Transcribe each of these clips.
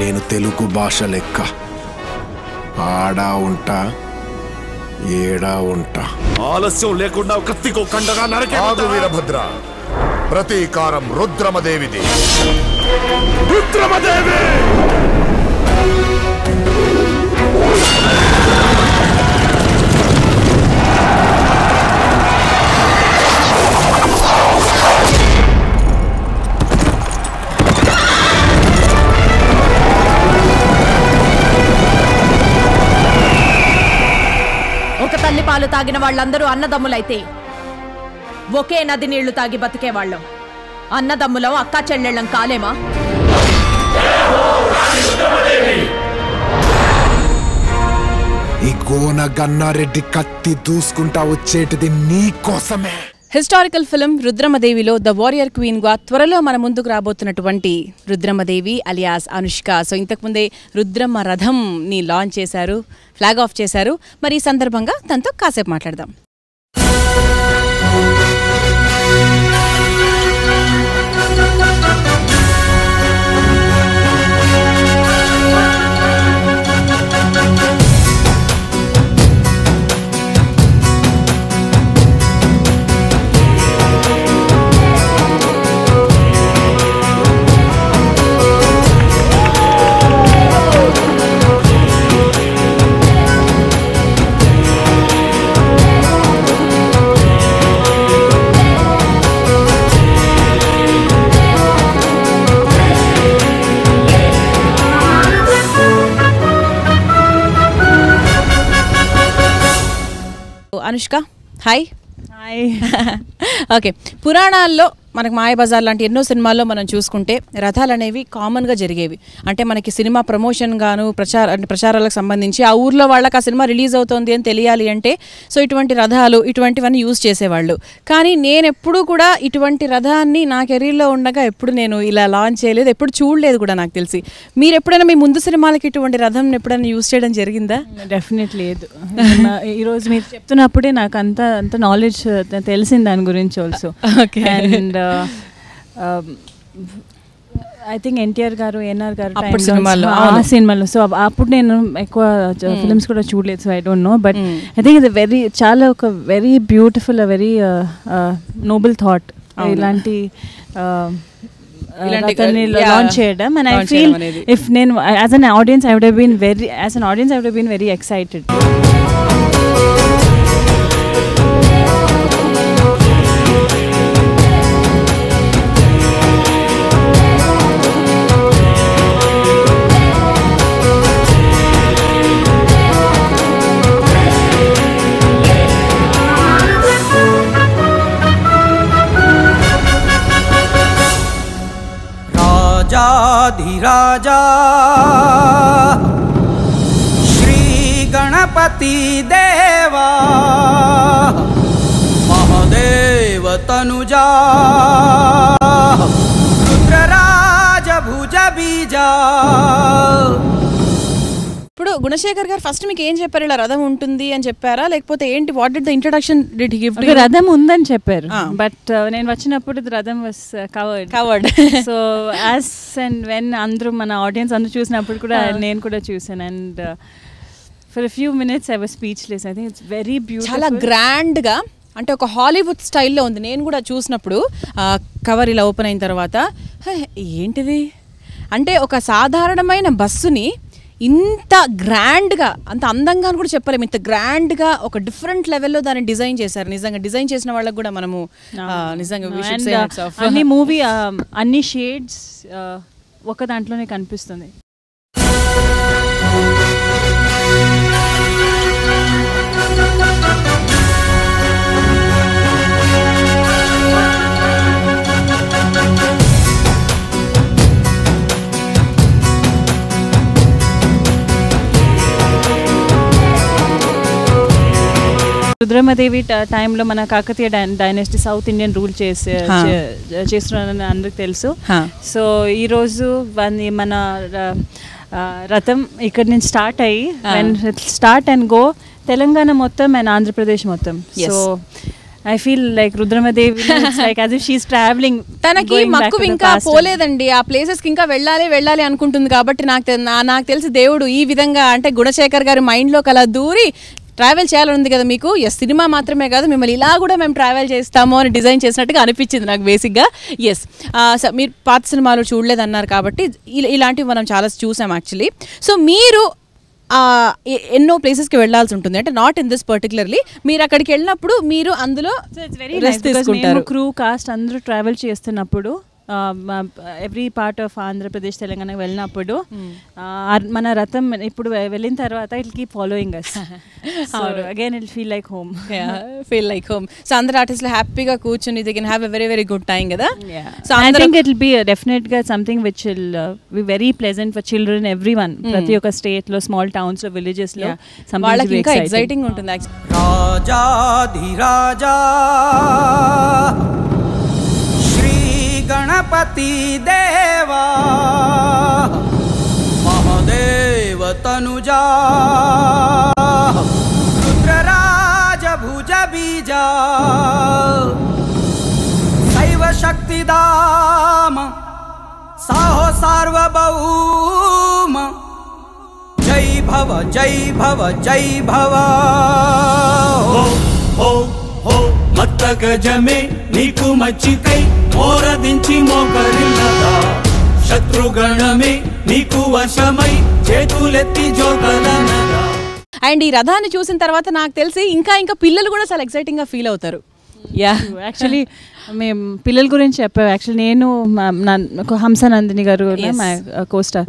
నేను తెలుగు భాష లెక్క ఆడా ఉంటా ఏడా ఉంటా. ఆలస్యం లేకుండా కత్తికో కండగా నరకే. వీరభద్ర, ప్రతీకారం రుద్రమదేవిది. రుద్రమదేవి ఒక తల్లి పాలు తాగిన వాళ్ళందరూ అన్నదమ్ములైతే ఒకే నది నీళ్లు తాగి బతికేవాళ్ళం. అన్నదమ్ములం అక్కా చెల్లెళ్ళం కాలేమా? ఈ గోన గన్నారెడ్డి కత్తి దూసుకుంటా వచ్చేటిది నీ కోసమే. హిస్టారికల్ ఫిల్మ్ రుద్రమదేవిలో ద వారియర్ క్వీన్ గా త్వరలో మన ముందుకు రాబోతున్నటువంటి రుద్రమదేవి అలియాస్ అనుష్క. సో ఇంతకుముందే రుద్రమ రథం ని లాంచ్ చేశారు, ఫ్లాగ్ ఆఫ్ చేశారు. మరి ఈ సందర్భంగా తనతో కాసేపు మాట్లాడదాం. అనుష్క, హాయ్. హాయ్. ఓకే, పురాణాల్లో మనకు మాయాబజార్ లాంటి ఎన్నో సినిమాల్లో మనం చూసుకుంటే రథాలు అనేవి కామన్గా జరిగేవి. అంటే మనకి సినిమా ప్రమోషన్ గాను ప్రచారాలకు సంబంధించి ఆ ఊర్లో వాళ్ళకి ఆ సినిమా రిలీజ్ అవుతుంది అని తెలియాలి అంటే సో ఇటువంటి రథాలు ఇటువంటివన్నీ యూజ్ చేసేవాళ్ళు. కానీ నేను ఎప్పుడూ కూడా ఇటువంటి రథాన్ని నా కెరీర్లో ఉండగా ఎప్పుడు నేను ఇలా లాంచ్ చేయలేదు, ఎప్పుడు చూడలేదు కూడా నాకు తెలిసి. మీరు ఎప్పుడైనా మీ ముందు సినిమాలకి ఇటువంటి రథం ఎప్పుడైనా యూజ్ చేయడం జరిగిందా? డెఫినెట్లీ లేదు. ఈరోజు మీరు చెప్తున్నప్పుడే నాకు అంత నాలెడ్జ్ తెలిసింది దాని గురించి also. Okay. And I think NTR గారు, ఎన్ఆర్ గారు ఆ సినిమాలో. సో అప్పుడు నేను ఎక్కువ ఫిల్మ్స్ కూడా చూడలేదు. So I don't know, but I think ఇది చాలా ఒక very beautiful, very noble thought ఇలాంటి లాంచ్ చేయడం. అండ్ ఐ ఫీల్ ఇఫ్ నేను as an audience I would have been very excited. Raja Shri Ganapati Deva Mahadev Tanuja Rudraraj भुज बीजा. ఇప్పుడు గుణశేఖర్ గారు ఫస్ట్ మీకు ఏం చెప్పారు? ఇలా రథం ఉంటుంది అని చెప్పారా, లేకపోతే ఏంటి? What did the introduction did he give? రథం ఉందని చెప్పారు, బట్ నేను వచ్చినప్పుడు రథం was covered. So as and when అందరూ మన ఆడియన్స్ అందరూ చూసినప్పుడు కూడా నేను కూడా చూసాను. And for few minutes I was speechless. I think it's very beautiful. చాలా గ్రాండ్గా, అంటే ఒక హాలీవుడ్ స్టైల్లో ఉంది. నేను కూడా చూసినప్పుడు కవర్ ఇలా ఓపెన్ అయిన తర్వాత ఏంటిది అంటే ఒక సాధారణమైన బస్సుని ఇంత గ్రాండ్గా, అంత అందంగా కూడా చెప్పలేము, ఇంత గ్రాండ్గా ఒక డిఫరెంట్ లెవెల్లో దాన్ని డిజైన్ చేశారు. నిజంగా డిజైన్ చేసిన వాళ్ళకి కూడా మనము నిజంగా అన్ని మూవీ అన్ని షేడ్స్ ఒక దాంట్లోనే కనిపిస్తుంది. రుద్రమదేవి టైంలో మన Kakatiya dynasty south Indian rule చేస్తున్నారని అందరికి తెలుసు. సో ఈరోజు మన రథం ఇక్కడ నుంచి స్టార్ట్ అయ్యి స్టార్ట్ అండ్ గో తెలంగాణ మొత్తం అండ్ ఆంధ్రప్రదేశ్ మొత్తం. So I feel like Rudramadevi, it's like as if she's traveling. తనకి మక్కువ ఇంకా పోలేదండి ఆ ప్లేసెస్ కి ఇంకా వెళ్ళాలి అనుకుంటుంది కాబట్టి నాకు తెలిసి దేవుడు ఈ విధంగా అంటే గుణశేఖర్ గారి మైండ్ లో కలా దూరి ట్రావెల్ చేయాలని ఉంది కదా మీకు. ఎస్, సినిమా మాత్రమే కాదు మిమ్మల్ని ఇలా కూడా మేము ట్రావెల్ చేస్తాము అని డిజైన్ చేసినట్టుగా అనిపించింది నాకు బేసిక్గా. ఎస్, మీరు పాత సినిమాలు చూడలేదన్నారు కాబట్టి ఇలాంటివి మనం చాలా చూసాం యాక్చువల్లీ. సో మీరు ఎన్నో ప్లేసెస్కి వెళ్ళాల్సి ఉంటుంది అంటే నాట్ ఇన్ దిస్ పర్టికులర్లీ. మీరు అక్కడికి వెళ్ళినప్పుడు మీరు అందులో రెస్ట్ తీసుకుంటారు. క్రూ కాస్ట్ అందరూ ట్రావెల్ చేస్తున్నప్పుడు ఎవ్రీ పార్ట్ ఆఫ్ ఆంధ్రప్రదేశ్ తెలంగాణకి వెళ్ళినప్పుడు మన రథం ఇప్పుడు వెళ్ళిన తర్వాత it keep following us. So again it feel like home. So అందరు ఆర్టిస్టులు హ్యాపీగా కూర్చుని they can have a very very good time కదా. So I think it will be definite గా something which will be very pleasant for children everyone. ప్రతి ఒక్క state లో small towns లో విలేజెస్ లో వాళ్ళకి ఇంకా ఎక్సైటింగ్ ఉంటుంది. రాజాధిరాజా गणपति देवा महादेव तनुजा रुद्रराज भुज बीजा शैव शक्तिदाम साहो सार्वभौम जय भव जय भव जय भव हो हो मत्त गजमे नीकु मच्चिकै మోరదించి మోకరిల్లదా శత్రుగణమే నీకు వశమై చేతులెత్తి జోకలనగా. అండ్ ఈ రథాన్ని చూసిన తర్వాత నాకు తెలిసి ఇంకా పిల్లలు కూడా చాలా ఎక్సైటింగ్ గా ఫీల్ అవుతారు. యాక్చువల్లీ మేము పిల్లల గురించి చెప్పాము. యాక్చువల్లీ నేను హంసనందిని గారు కోస్టార్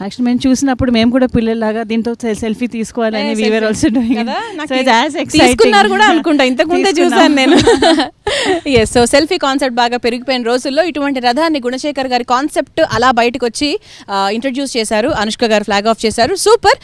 యాక్చువల్లీ మేము చూసినప్పుడు మేము కూడా పిల్లల్లాగా దీంతో సెల్ఫీ తీసుకోవాలని we were also doing it. So it's as exciting. తీసుకున్నారు కూడా అనుకుంటా, ఇంతకు ముందే చూసాను నేను. ఎస్, సో సెల్ఫీ కాన్సెప్ట్ బాగా పెరిగిపోయిన రోజుల్లో ఇటువంటి రథాన్ని గుణశేఖర్ గారి కాన్సెప్ట్ అలా బయటకు వచ్చి ఇంట్రడ్యూస్ చేశారు. అనుష్క గారు ఫ్లాగ్ ఆఫ్ చేశారు. సూపర్.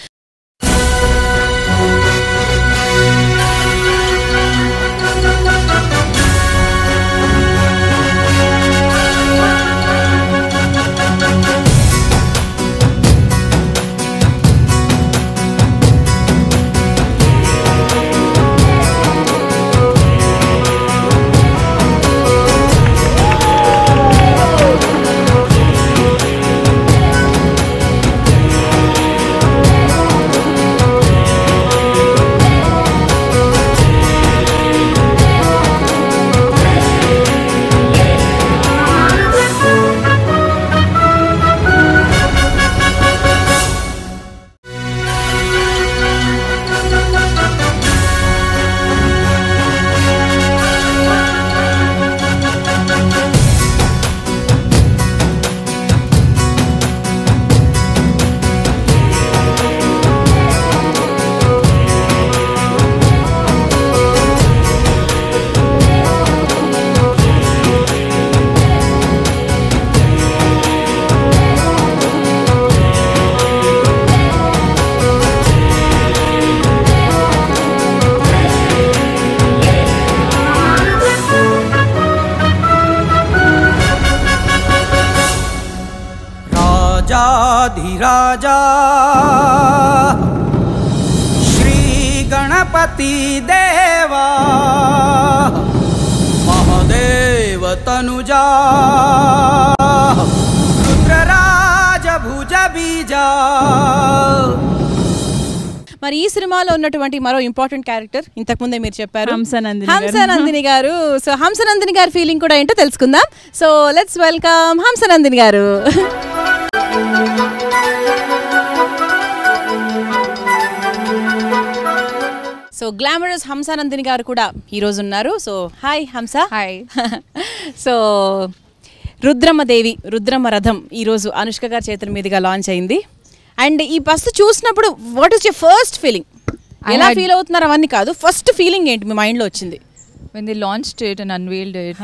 राजाधिराजा श्री गणपति देवा महादेव तनुजा रुद्रराज भुज बीजा. మరి ఈ సినిమాలో ఉన్నటువంటి మరో ఇంపార్టెంట్ క్యారెక్టర్ ఇంతకుముందే మీరు చెప్పారు, హంసనందిని గారు. సో హంసనందిని గారి ఫీలింగ్ కూడా ఏంటో తెలుసుకుందాం. సో లెట్స్ వెల్కమ్ హంసనందిని గారు. సో గ్లామరస్ హంసనందిని గారు కూడా ఈరోజు ఉన్నారు. సో హాయ్ హంస. హాయ్. సో రుద్రమదేవి రుద్రమ రథం ఈరోజు అనుష్క గారి చేతుల మీదుగా లాంచ్ అయింది. అండ్ ఈ బస్సు చూసినప్పుడు what is your first feeling? ఎలా ఫీల్ అవుతున్నారు అవన్నీ కాదు, ఫస్ట్ ఫీలింగ్ ఏంటి మీ మైండ్లో వచ్చింది? When they launched it and unveiled it,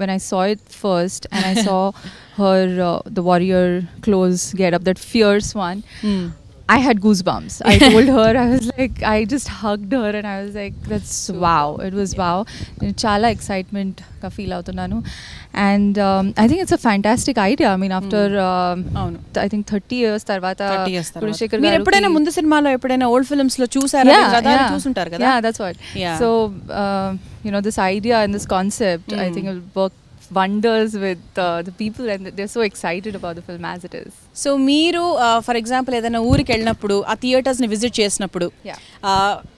when I saw it first and I saw her the warrior clothes get up, that fierce one, I had goosebumps. I told her, I was like, I just hugged her and I was like, that's wow. It was wow. Chala excitement ka feel avutunnanu. And I think it's a fantastic idea. I mean, after I think 30 years tarvata Gunashekar మీరు ఎప్పుడైనా ముందు సినిమాలో ఎప్పుడైనా old films లో చూసారా? రథాలు చూసుంటారు కదా. Yeah, that's what. So you know, this idea and this concept I think will work wonders with the people, and they're so excited about the film as it is. So మీరు for example ఏదైనా ఊరికి వెళ్ళినప్పుడు ఆ థియేటర్స్ని visit చేసినప్పుడు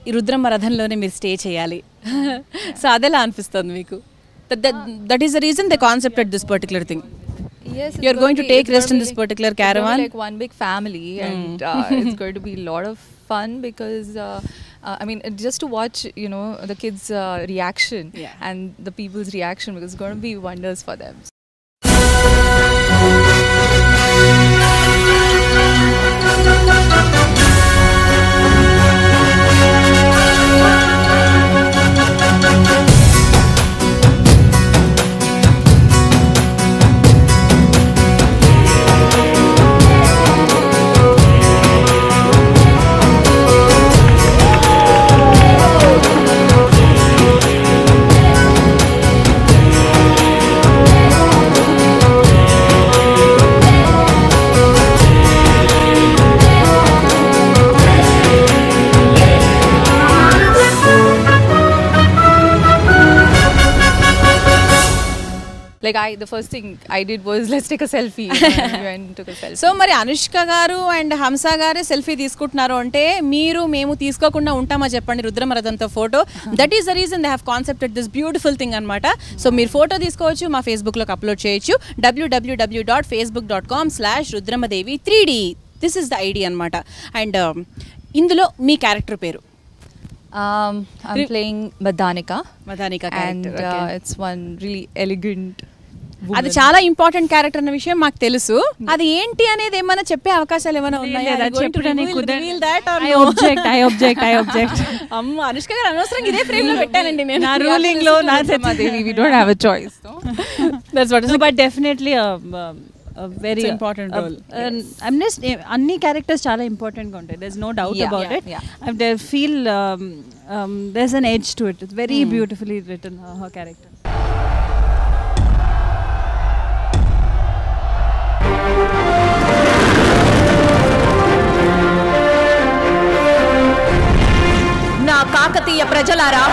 ఈ రుద్రమ్మ రథంలోనే మీరు stay చేయాలి. So అదెలా అనిపిస్తుంది మీకు? That is the reason they కాన్సెప్టెడ్ this particular thing. Yes, you're going to take rest in this particular caravan. Like one big family, and it's going to be a lot of fun because I mean, just to watch, you know, the kids' reaction and the people's reaction, because it's going to be wonders for them. Like the first thing I did was let's take a selfie. We went and took a selfie. So మరి అనుష్క గారు and హంస గారే selfie తీసుకుంటున్నారు అంటే మీరు మేము తీసుకోకుండా ఉంటామా చెప్పండి రుద్రమ రథంతో photo. That is the reason they have concepted this beautiful thing అనమాట. సో మీరు ఫోటో తీసుకోవచ్చు, మా ఫేస్బుక్లోకి అప్లోడ్ చేయొచ్చు. www.facebook.com/rudramadevi3D. This is the ID అనమాట. అండ్ ఇందులో మీ క్యారెక్టర్ పేరు? I'm playing Madhanika. And it's one really elegant woman. అది చాలా ఇంపార్టెంట్ క్యారెక్టర్ అన్న విషయం మాకు తెలుసు. అది ఏంటి అనేది ఏమైనా చెప్పే అవకాశాలు ఏమైనా ఉన్నాయా? I object. అమ్మ అనుష్క గారు అనవసరంగా ఇదే ఫ్రేమ్ లో పెట్టానండి నేను. నా రూలింగ్ లో నా Devi, we don't have a choice. That's what. No, but definitely a very important role. I'm just anni characters chala important ga untayi. There's no doubt about it. I feel there's an edge to it. It's very beautifully written, her character. నా కాకతీయ ప్రజలారా,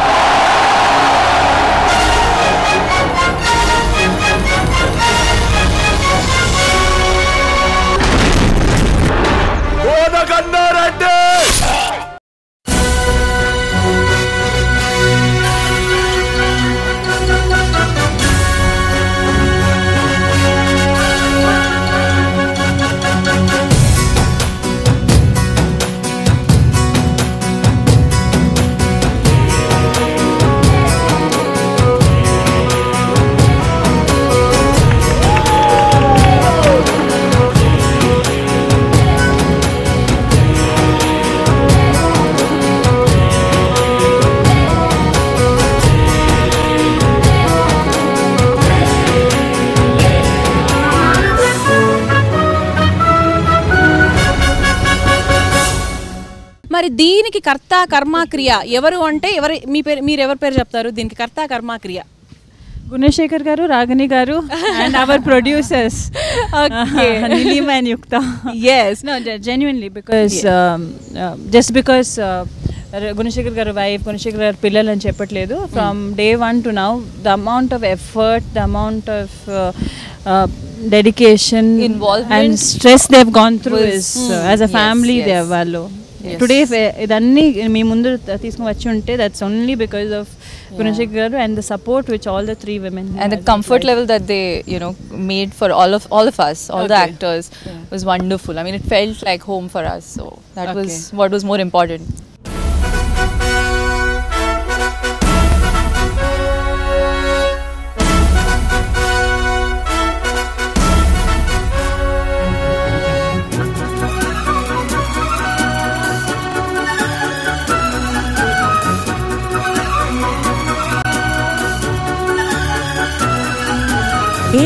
మరి దీనికి కర్త కర్మ క్రియ ఎవరు అంటే మీ పేరు, మీరు ఎవరి పేరు చెప్తారు దీనికి కర్త కర్మ క్రియ? Gunashekar garu, Ragini garu, and our producers, Nilima and Yukta. Yes, no, genuinely, because just because Gunashekar garu wife, Gunashekar garu pillalu ani cheppatledu. From day one to now, the amount of effort, the amount of dedication, involvement, and stress they've gone through is as a family they are value. Today idanni mee mundu తీసుకొని వచ్చి ఉంటే that's only because of Gunashekar garu and the support which all the three women and the comfort level that they, you know, made for all of us, all the actors, was wonderful. I mean, it felt like home for us, so that was what was more important.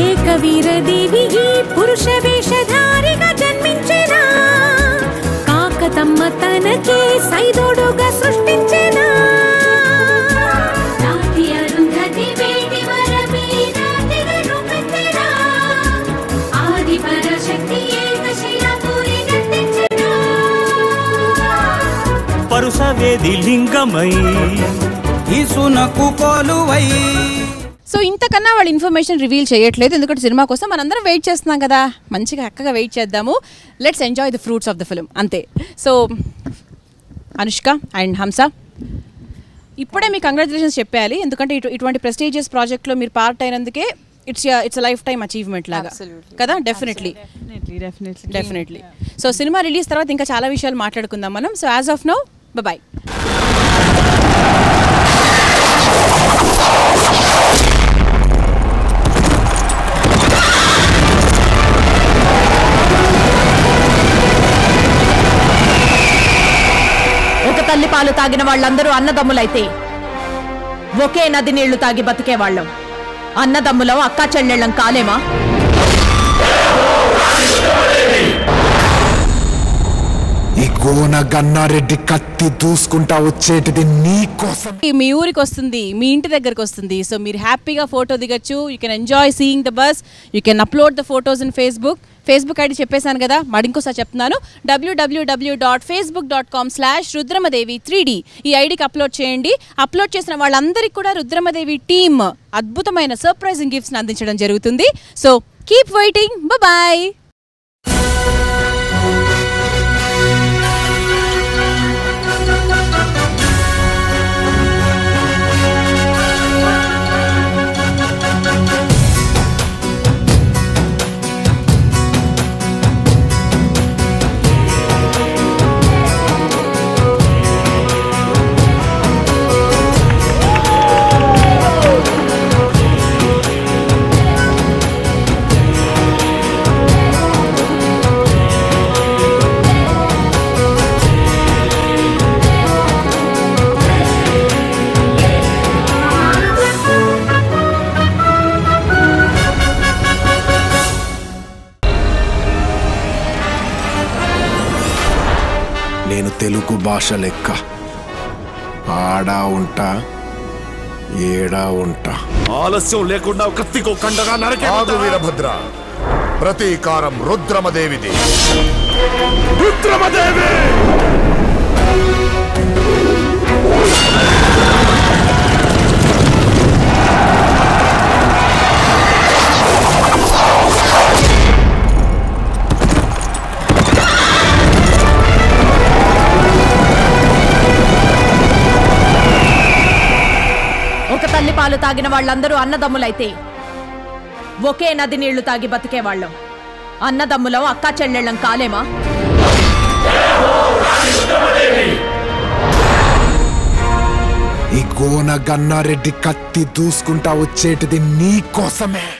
Ekaveera దేవి పురుష వేషధారిగా జన్మించిన తనకి సైదోడుగా సృష్టించెనా నాటి అరుంధతి వేటి వరమే నాటిగా రూపెత్తెనా ఆది పరాశక్తి ఏకశిలాపురి గట్టించెనా పరుసవేది లింగమై ఈసునకు కోలువై. So ఇంతకన్నా వాళ్ళు information reveal చేయట్లేదు, ఎందుకంటే సినిమా కోసం మనందరం వెయిట్ చేస్తున్నాం కదా, మంచిగా చక్కగా వెయిట్ చేద్దాము. Let's enjoy the fruits of the film అంతే. సో అనుష్క అండ్ హంస, ఇప్పుడే మీకు కంగ్రాచులేషన్స్ చెప్పాలి, ఎందుకంటే ఇటువంటి ప్రెస్టీజియస్ ప్రాజెక్ట్లో మీరు పార్ట్ అయినందుకే ఇట్స్ లైఫ్ టైమ్ అచీవ్మెంట్ లాగా కదా. డెఫినెట్లీ. సో సినిమా రిలీజ్ తర్వాత ఇంకా చాలా విషయాలు మాట్లాడుకుందాం మనం. So as of now bye. ఒక తల్లి పాలు తాగిన వాళ్ళందరూ అన్నదమ్ములైతే ఒకే నది నీళ్లు తాగి బతికేవాళ్ళం. అన్నదమ్ములం అక్కా చెల్లెళ్ళం కాలేమా? ఈ గోన గన్నారెడ్డి కత్తి దూసుకుంటా వచ్చేటిది నీ కోసం. మీ ఊరికి వస్తుంది, మీ ఇంటి దగ్గరకు వస్తుంది. సో మీరు హ్యాపీగా ఫోటో దిగచ్చు. You can enjoy seeing the bus. You can upload the photos in Facebook ID చెప్పేశాను కదా, మరి ఇంకోసారి చెప్తున్నాను, www.facebook.com/rudramadevi3d ఈ ఐడికి అప్లోడ్ చేయండి. అప్లోడ్ చేసిన వాళ్ళందరికీ కూడా రుద్రమదేవి టీమ్ అద్భుతమైన సర్ప్రైజింగ్ గిఫ్ట్స్ అందించడం జరుగుతుంది. So keep waiting. బాయ్. నేను తెలుగు భాష లెక్క ఆడా ఉంటా ఏడా ఉంటా. ఆలస్యం లేకుండా కత్తికో కండగా నరకే. ఆగు వీరభద్ర, ప్రతీకారం రుద్రమదేవిది. రుద్రమదేవి ఒక తల్లి పాలు తాగిన వాళ్ళందరూ అన్నదమ్ములైతే ఒకే నది నీళ్లు తాగి బతికేవాళ్ళం. అన్నదమ్ములం అక్కా చెల్లెళ్ళం కాలేమా? ఈ గోన గన్నారెడ్డి కత్తి దూసుకుంటా వచ్చేటిది నీ కోసమే.